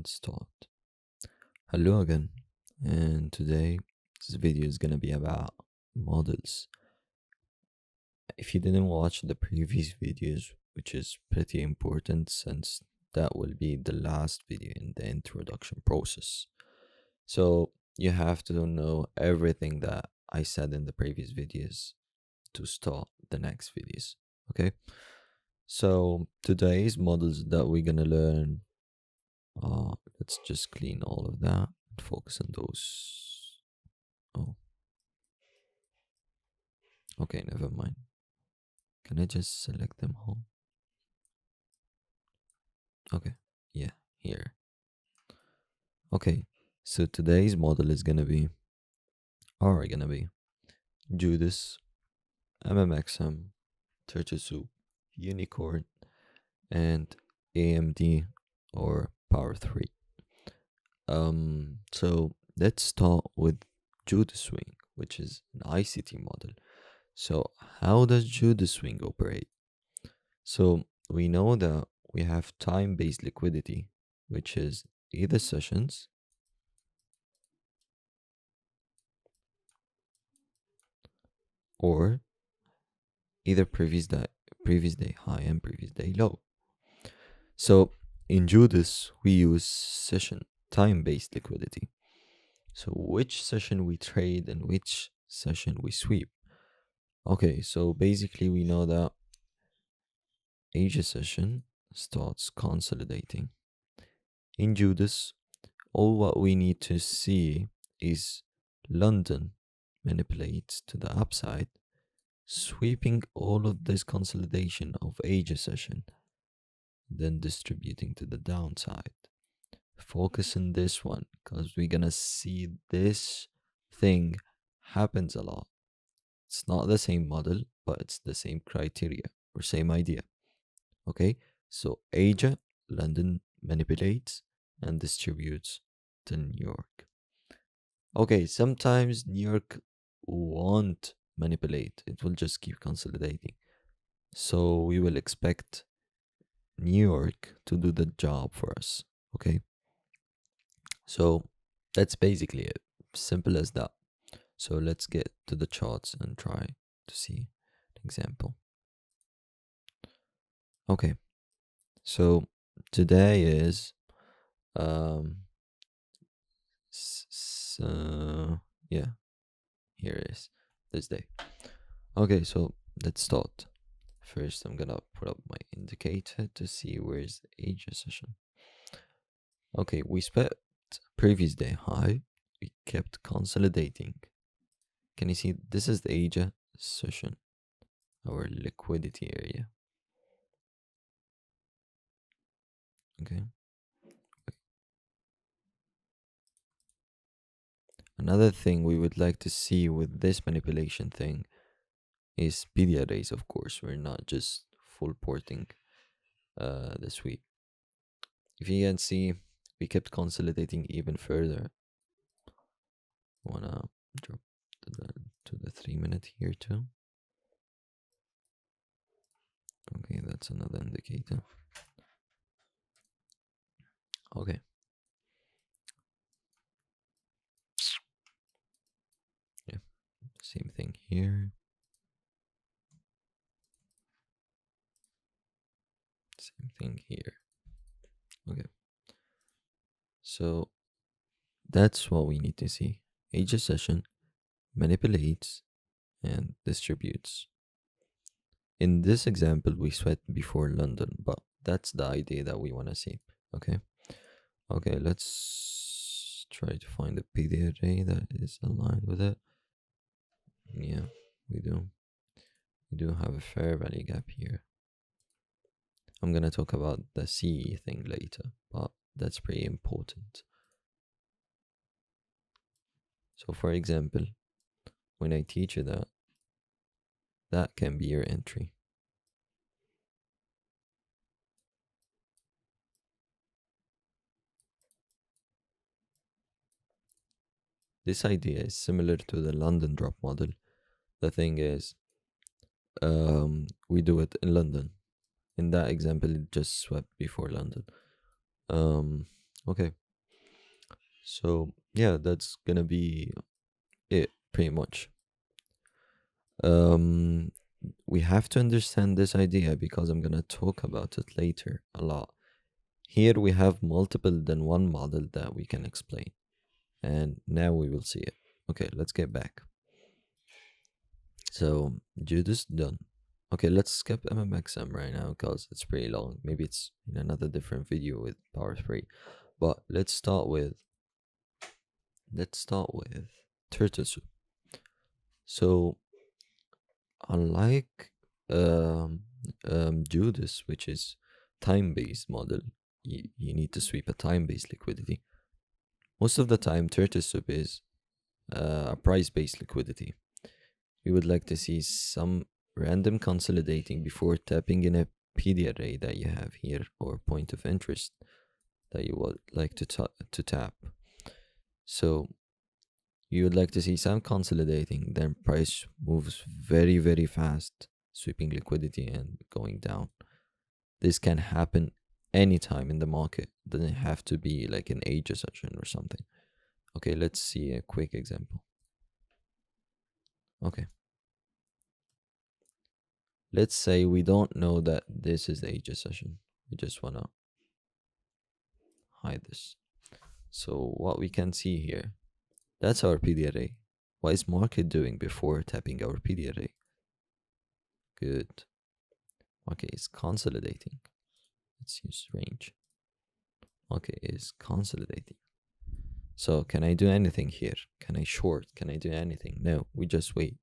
let's start. Hello again, and today this video is gonna be about models. If you didn't watch the previous videos, which is pretty important since that will be the last video in the introduction process. So you have to know everything that I said in the previous videos to start the next videos. Okay? So today's models that we're gonna learn, let's just clean all of that and focus on those. Oh, okay, never mind. Can I just select them all? Okay, yeah, here. Okay, so today's model is gonna be, are gonna be Judas, MMXM, Turtle Soup, Unicorn, and AMD or Power 3. So let's start with Judas Swing, which is an ICT model. So how does Judas Swing operate? So we know that we have time-based liquidity, which is either sessions or either previous day high and previous day low. So in Judas, we use session time-based liquidity. So which session we trade and which session we sweep. Okay, so basically we know that Asia session starts consolidating. In Judas, all what we need to see is London manipulates to the upside, sweeping all of this consolidation of Asia session, then distributing to the downside. Focus on this one because we're gonna see this thing happens a lot. It's not the same model, but it's the same criteria or same idea. Okay, so Asia, London manipulates and distributes to New York. Okay, sometimes New York won't manipulate, it will just keep consolidating. So we will expect New York to do the job for us. Okay, so that's basically it. Simple as that. So let's get to the charts and try to see an example. Okay, so today is um yeah, here it is, this day. Okay, so let's start. First, I'm gonna put up my indicator to see where's the Asia session. Okay, we spent previous day high. We kept consolidating. Can you see this is the Asia session, our liquidity area? Okay. Another thing we would like to see with this manipulation thing is PD arrays, of course. We're not just full porting the sweep. If you can see, we kept consolidating even further. Wanna drop to the 3 minute here too. Okay, that's another indicator. Okay. Yeah, same thing here. Same thing here. Okay. So that's what we need to see. Asia session manipulates and distributes. In this example, we sweat before London, but that's the idea that we want to see. Okay. Okay, let's try to find a PD array that is aligned with it. Yeah, we do. We do have a fair value gap here. I'm gonna talk about the CE thing later, but that's pretty important. So for example, when I teach you that, that can be your entry. This idea is similar to the London drop model. The thing is, we do it in London. In that example, it just swept before London. Um, Okay, so yeah, that's gonna be it pretty much. Um, we have to understand this idea because I'm gonna talk about it later a lot. Here we have multiple than one model that we can explain, and now we will see it. Okay, let's get back. So Judas done. Okay, let's skip MMXM right now because it's pretty long. Maybe it's in another different video with Power 3. But let's start with turtle soup. So unlike um, Judas, which is time-based model, you need to sweep a time-based liquidity. Most of the time, turtle soup is a price-based liquidity. We would like to see some random consolidating before tapping in a PD array that you have here or point of interest that you would like to tap. So you would like to see some consolidating, then price moves very, very fast, sweeping liquidity and going down. This can happen anytime in the market. Doesn't have to be like an age session or something. Okay, let's see a quick example. Okay. Let's say we don't know that this is the age session. We just wanna hide this. So what we can see here, that's our PD array. What is market doing before tapping our PD array? Good. Market is consolidating. Let's use range. Market is consolidating. So can I do anything here? Can I short? Can I do anything? No, we just wait.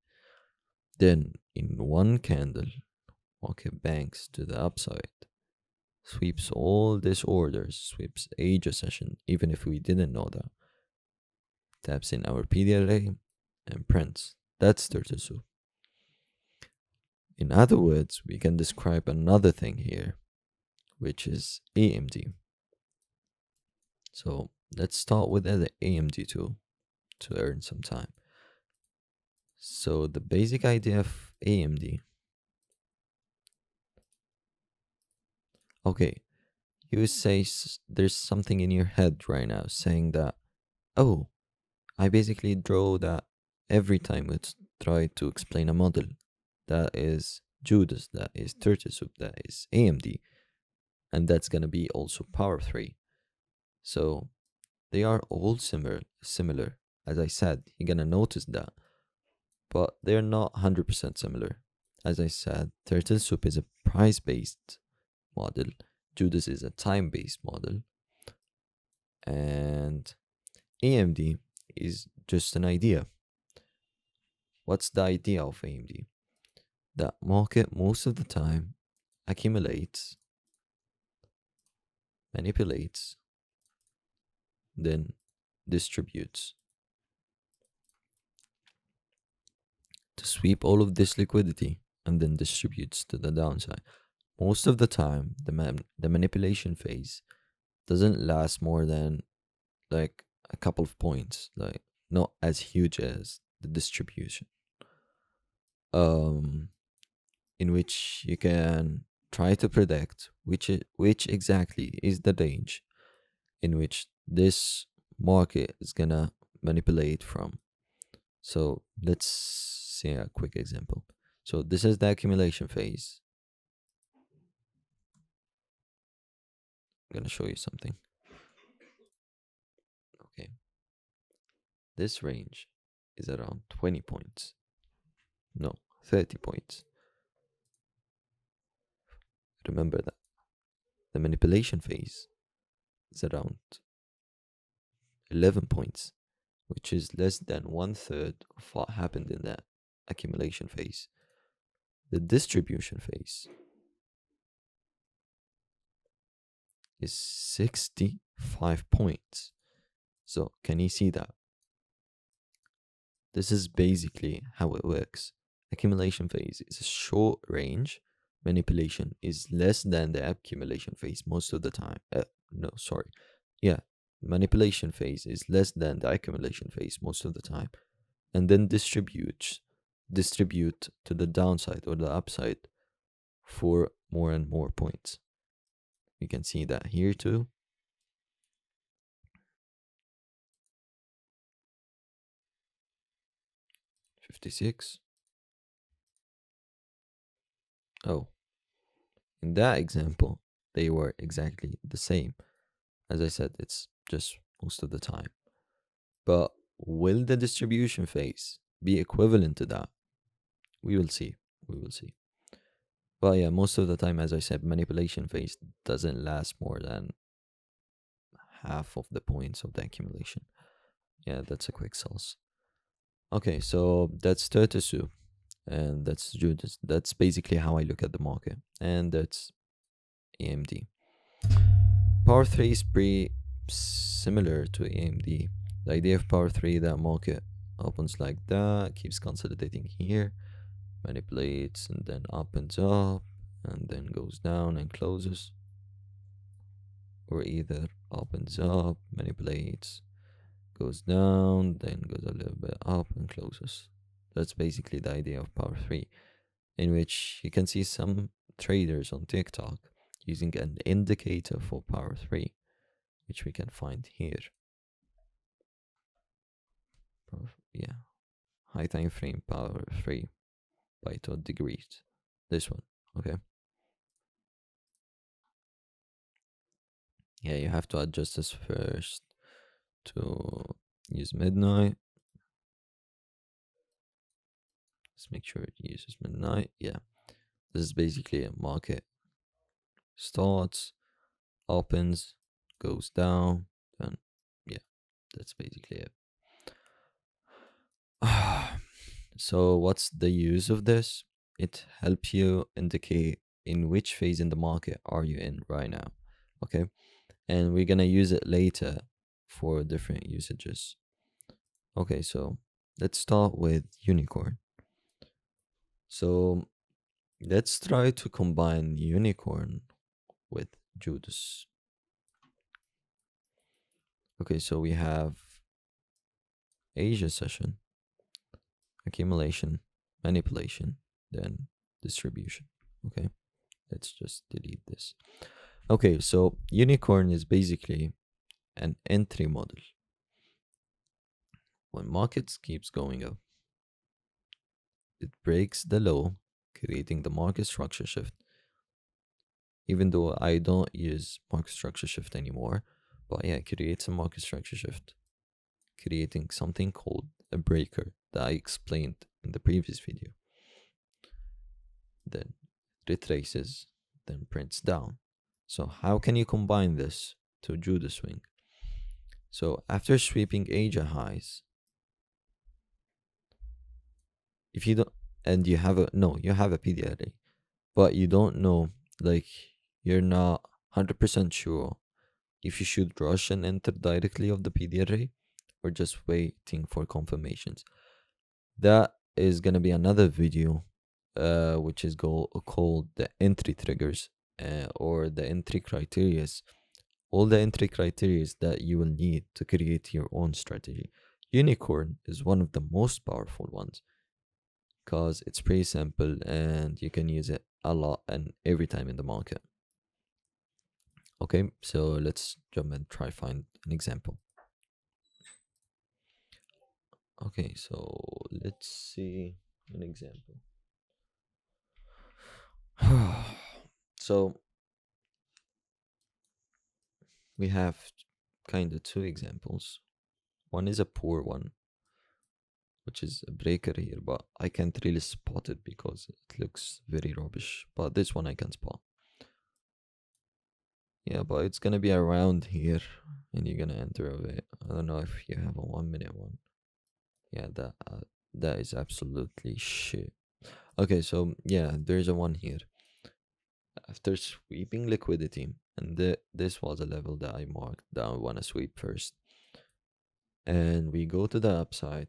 Then in one candle, market banks to the upside, sweeps all these orders, sweeps age session, even if we didn't know that. Taps in our PD array and prints. That's turtle soup. In other words, we can describe another thing here, which is AMD. So let's start with the AMD tool to earn some time. So the basic idea of AMD. Okay, you say there's something in your head right now saying that, oh, I basically draw that every time we try to explain a model. That is Judas, that is turtle soup, that is AMD, and that's gonna be also Power 3. So they are all similar. As I said, you're gonna notice that, but they're not 100% similar. As I said, turtle soup is a price-based model. Judas is a time-based model, and AMD is just an idea. What's the idea of AMD? That market most of the time accumulates, manipulates, then distributes to sweep all of this liquidity and then distributes to the downside. Most of the time, the manipulation phase doesn't last more than like a couple of points, like not as huge as the distribution. Um, in which you can try to predict which exactly is the range in which this market is gonna manipulate from. So let's see a quick example. So this is the accumulation phase. I'm gonna show you something. Okay, this range is around 20 points. No, 30 points. Remember that the manipulation phase is around 11 points, which is less than one third of what happened in that accumulation phase. The distribution phase is 65 points. So, can you see that? This is basically how it works. Accumulation phase is a short range. Manipulation is less than the accumulation phase most of the time. No, sorry. Yeah, manipulation phase is less than the accumulation phase most of the time. And then distribute to the downside or the upside for more and more points. You can see that here too. 56. Oh, in that example, they were exactly the same. As I said, it's just most of the time. But will the distribution phase be equivalent to that? We will see. We will see. But yeah, most of the time, as I said, manipulation phase doesn't last more than half of the points of the accumulation. Yeah, that's a quick sauce. Okay, so that's Turtusu, and that's Judas. That's basically how I look at the market, and that's AMD. Power 3 is pretty similar to AMD. The idea of Power 3, that market opens like that, keeps consolidating here, manipulates, and then opens up, and then goes down and closes. Or either opens up, manipulates, goes down, then goes a little bit up and closes. That's basically the idea of Power 3, in which you can see some traders on TikTok using an indicator for Power 3, which we can find here. Yeah, high time frame Power 3 by 2 degrees. This one, okay? Yeah, you have to adjust this first to use midnight. Let's make sure it uses midnight. Yeah, this is basically a market starts, opens, goes down, then yeah, that's basically it. So what's the use of this? It helps you indicate in which phase in the market are you in right now. Okay, and we're gonna use it later for different usages. Okay, so let's start with unicorn. So let's try to combine unicorn with Judas. Okay, so we have Asia session, accumulation, manipulation, then distribution. Okay, let's just delete this. Okay, so unicorn is basically an entry model. When markets keeps going up, it breaks the low, creating the market structure shift. Even though I don't use market structure shift anymore, but yeah, it creates a market structure shift, creating something called a breaker that I explained in the previous video. Then retraces, then prints down. So how can you combine this to do the swing? So after sweeping Asia highs, if you don't, and you have a no, you have a PDRA, but you don't know, like you're not 100% sure if you should rush and enter directly of the PDRA or just waiting for confirmations. That is gonna be another video, which is called the entry triggers, or the entry criterias. All the entry criterias that you will need to create your own strategy. Unicorn is one of the most powerful ones because it's pretty simple and you can use it a lot and every time in the market. Okay, so let's jump and try find an example. Okay, so let's see an example. So we have kind of two examples. One is a poor one, which is a breaker here, but I can't really spot it because it looks very rubbish. But this one I can spot. Yeah, but it's gonna be around here, and you're gonna enter of it. I don't know if you have a 1 minute one. Yeah, that is absolutely shit. Okay, so yeah, there's a one here. After sweeping liquidity, and this was a level that I marked that I want to sweep first, and we go to the upside.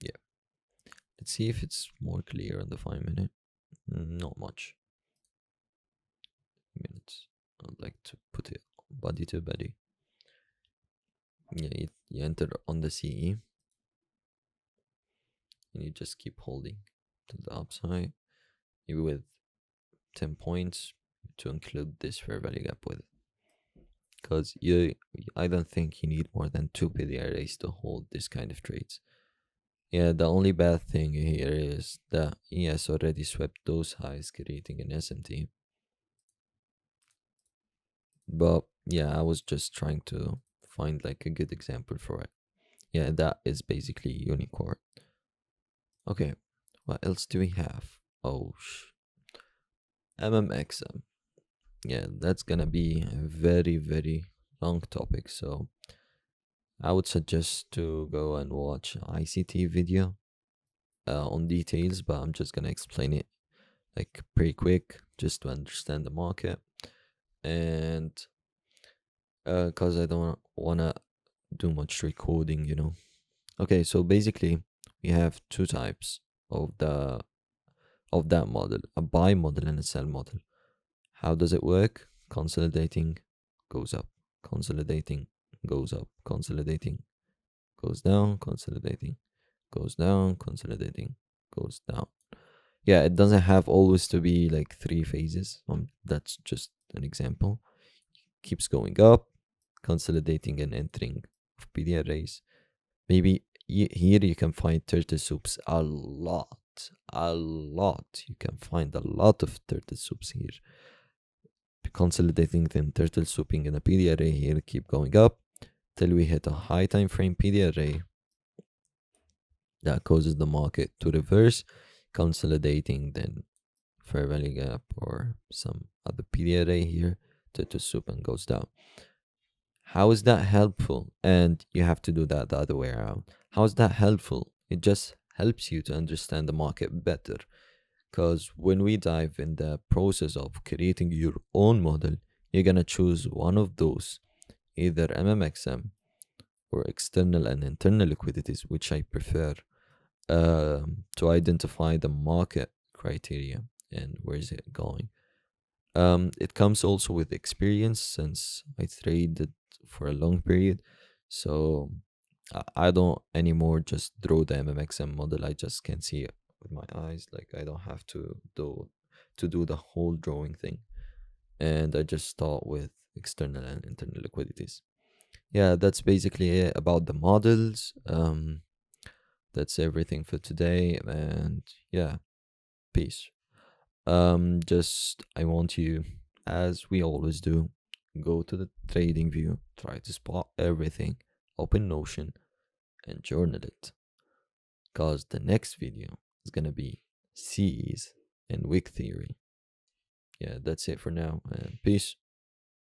Yeah, let's see if it's more clear on the 5 minute. Not much minutes. I'd like to put it body to body. Yeah, you enter on the CE, and you just keep holding to the upside, maybe with 10 points, to include this fair value gap with it. Because I don't think you need more than two PDR arrays to hold this kind of trades. Yeah, the only bad thing here is that ES already swept those highs, creating an SMT. But yeah, I was just trying to find like a good example for it. Yeah, that is basically unicorn. Okay, what else do we have? Oh, MMXM. Yeah, that's gonna be a very, very long topic. So I would suggest to go and watch ICT video on details, but I'm just gonna explain it like pretty quick just to understand the market. And because I don't wanna do much recording, you know. Okay, so basically we have two types of the of that model, a buy model and a sell model. How does it work? Consolidating goes up, consolidating goes up, consolidating goes down, consolidating goes down, consolidating goes down. Yeah, it doesn't have always to be like three phases. That's just an example. Keeps going up, consolidating and entering of PD arrays. Maybe here you can find turtle soups a lot, a lot. You can find a lot of turtle soups here. Consolidating, then turtle souping in a PD array here, keep going up till we hit a high time frame PD array that causes the market to reverse, consolidating, then fair value gap or some other PD array here, turtle soup and goes down. How is that helpful? And you have to do that the other way around. How is that helpful? It just helps you to understand the market better. Because when we dive in the process of creating your own model, you're gonna choose one of those, either MMXM or external and internal liquidities, which I prefer, to identify the market criteria and where is it going. It comes also with experience since I traded for a long period, so I don't anymore just draw the MMXM model. I just can see it with my eyes. Like I don't have to do the whole drawing thing, and I just start with external and internal liquidities. Yeah, that's basically it about the models. That's everything for today, and yeah, peace. Just I want you, as we always do, go to the trading view, try to spot everything, open Notion, and journal it. Cause the next video is gonna be C's and wick theory. Yeah, that's it for now, and peace.